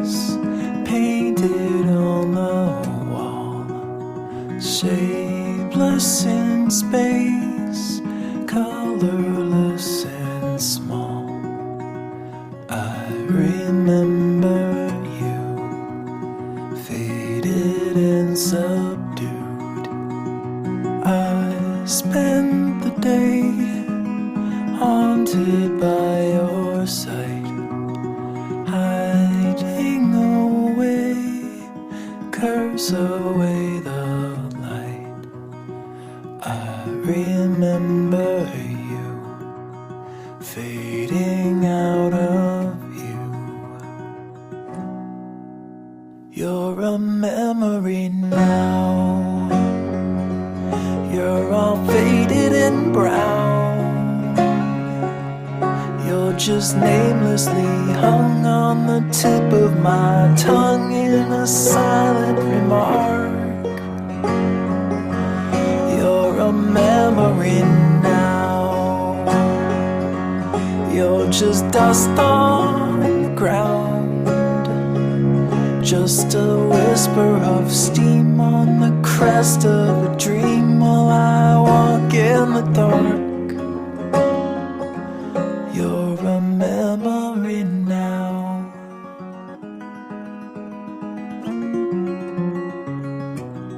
face painted on the wall, shapeless in space, colorless and small. I remember you, faded and subdued. I spent the day haunted by your sight, hiding away, curse away the light. I remember you, fading out of view. You're a memory now, you're all faded and brown. You're just namelessly hung on the tip of my tongue in a silent remark. You're a memory now, you're just dust on the ground, just a whisper of steam on the crest of a dream while I walk in the dark.